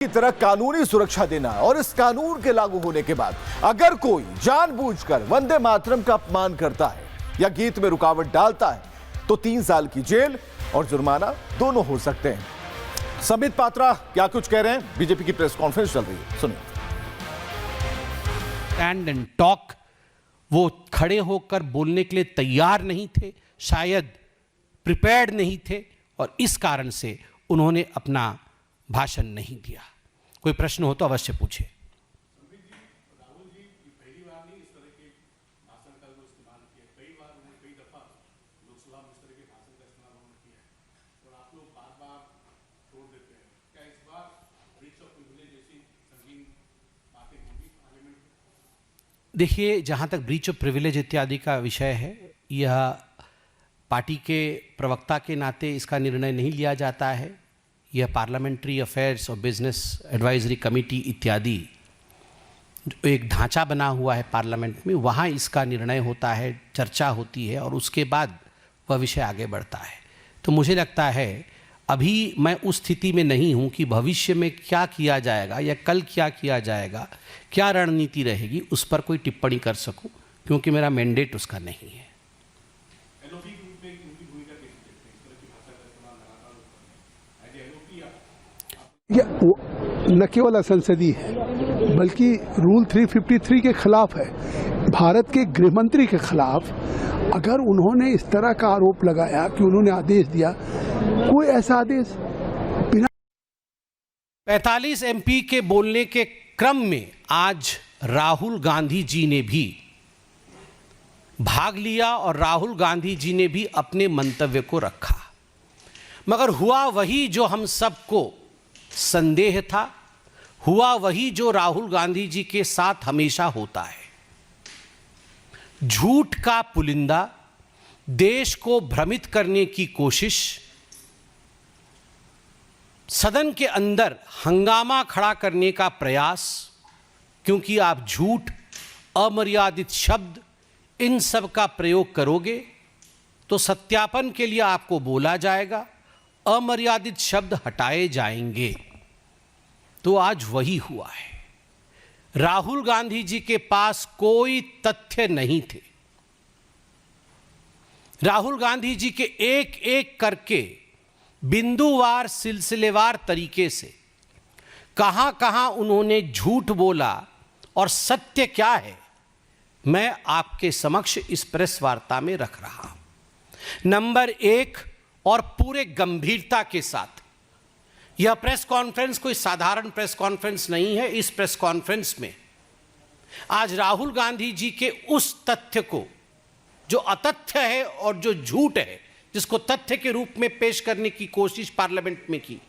की तरह कानूनी सुरक्षा देना और इस कानून के लागू होने के बाद अगर कोई जानबूझकर वंदे मातरम का अपमान करता है या गीत में रुकावट डालता है तो 3 साल की जेल और जुर्माना दोनों हो सकते हैं। संबित पात्रा क्या कुछ कह रहे हैं? बीजेपी की प्रेस कॉन्फ्रेंस चल रही है, सुनिए। स्टैंड एंड टॉक, वो खड़े होकर बोलने के लिए तैयार नहीं थे, शायद प्रिपेयर्ड नहीं थे और इस कारण से उन्होंने अपना भाषण नहीं दिया। कोई प्रश्न हो तो अवश्य पूछे। देखिए, जहाँ तक ब्रीच ऑफ प्रिविलेज इत्यादि का विषय है, यह पार्टी के प्रवक्ता के नाते इसका निर्णय नहीं लिया जाता है। यह पार्लियामेंट्री अफेयर्स और बिजनेस एडवाइजरी कमेटी इत्यादि जो एक ढांचा बना हुआ है पार्लियामेंट में, वहाँ इसका निर्णय होता है, चर्चा होती है और उसके बाद वह विषय आगे बढ़ता है। तो मुझे लगता है अभी मैं उस स्थिति में नहीं हूँ कि भविष्य में क्या किया जाएगा या कल क्या किया जाएगा, क्या रणनीति रहेगी, उस पर कोई टिप्पणी कर सकूं, क्योंकि मेरा मैंडेट उसका नहीं है। न केवल असंसदीय है बल्कि रूल 353 के खिलाफ है। भारत के गृह मंत्री के खिलाफ अगर उन्होंने इस तरह का आरोप लगाया कि उन्होंने आदेश दिया, कोई ऐसा आदेश बिना 45 एमपी के बोलने के क्रम में आज राहुल गांधी जी ने भी भाग लिया और राहुल गांधी जी ने भी अपने मंतव्य को रखा, मगर हुआ वही जो हम सबको संदेह था, हुआ वही जो राहुल गांधी जी के साथ हमेशा होता है। झूठ का पुलिंदा, देश को भ्रमित करने की कोशिश, सदन के अंदर हंगामा खड़ा करने का प्रयास, क्योंकि आप झूठ, अमर्यादित शब्द, इन सब का प्रयोग करोगे तो सत्यापन के लिए आपको बोला जाएगा, अमर्यादित शब्द हटाए जाएंगे। तो आज वही हुआ है। राहुल गांधी जी के पास कोई तथ्य नहीं थे। राहुल गांधी जी के एक एक करके बिंदुवार, सिलसिलेवार तरीके से कहां कहां उन्होंने झूठ बोला और सत्य क्या है, मैं आपके समक्ष इस प्रेस वार्ता में रख रहा हूं। नंबर 1, और पूरे गंभीरता के साथ, यह प्रेस कॉन्फ्रेंस कोई साधारण प्रेस कॉन्फ्रेंस नहीं है। इस प्रेस कॉन्फ्रेंस में आज राहुल गांधी जी के उस तथ्य को, जो अतथ्य है और जो झूठ है, जिसको तथ्य के रूप में पेश करने की कोशिश पार्लियामेंट में की,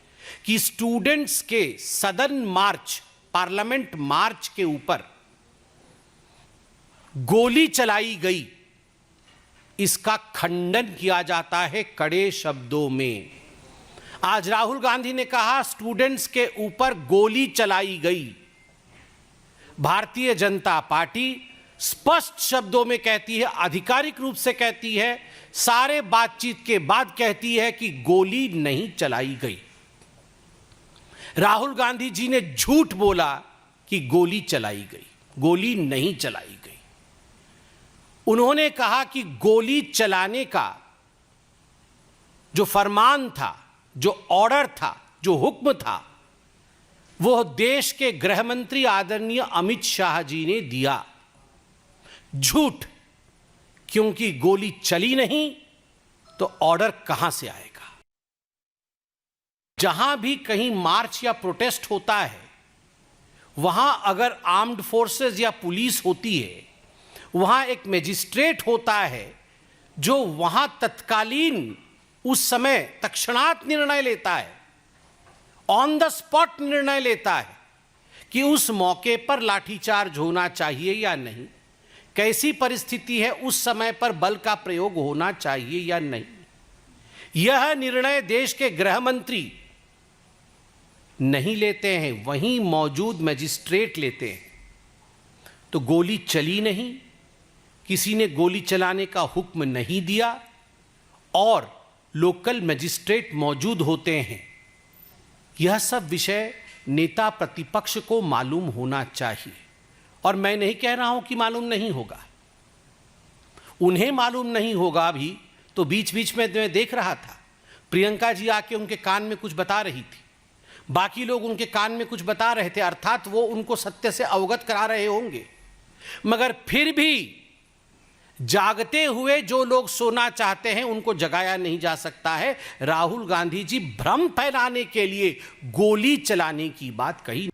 कि स्टूडेंट्स के सदन मार्च, पार्लियामेंट मार्च के ऊपर गोली चलाई गई, इसका खंडन किया जाता है कड़े शब्दों में। आज राहुल गांधी ने कहा स्टूडेंट्स के ऊपर गोली चलाई गई। भारतीय जनता पार्टी स्पष्ट शब्दों में कहती है, आधिकारिक रूप से कहती है, सारे बातचीत के बाद कहती है कि गोली नहीं चलाई गई। राहुल गांधी जी ने झूठ बोला कि गोली चलाई गई, गोली नहीं चलाई गई। उन्होंने कहा कि गोली चलाने का जो फरमान था, जो ऑर्डर था, जो हुक्म था, वह देश के गृह मंत्री आदरणीय अमित शाह जी ने दिया। झूठ, क्योंकि गोली चली नहीं तो ऑर्डर कहां से आएगा। जहां भी कहीं मार्च या प्रोटेस्ट होता है, वहां अगर आर्म्ड फोर्सेस या पुलिस होती है, वहां एक मजिस्ट्रेट होता है जो वहां तत्कालीन, उस समय तत्क्षणात निर्णय लेता है, ऑन द स्पॉट निर्णय लेता है कि उस मौके पर लाठीचार्ज होना चाहिए या नहीं, कैसी परिस्थिति है, उस समय पर बल का प्रयोग होना चाहिए या नहीं। यह निर्णय देश के गृह मंत्री नहीं लेते हैं, वहीं मौजूद मजिस्ट्रेट लेते हैं। तो गोली चली नहीं, किसी ने गोली चलाने का हुक्म नहीं दिया और लोकल मजिस्ट्रेट मौजूद होते हैं। यह सब विषय नेता प्रतिपक्ष को मालूम होना चाहिए। और मैं नहीं कह रहा हूं कि मालूम नहीं होगा, उन्हें मालूम नहीं होगा भी। तो बीच बीच में मैं देख रहा था प्रियंका जी आके उनके कान में कुछ बता रही थी, बाकी लोग उनके कान में कुछ बता रहे थे, अर्थात वो उनको सत्य से अवगत करा रहे होंगे। मगर फिर भी जागते हुए जो लोग सोना चाहते हैं उनको जगाया नहीं जा सकता है। राहुल गांधी जी भ्रम फैलाने के लिए गोली चलाने की बात कही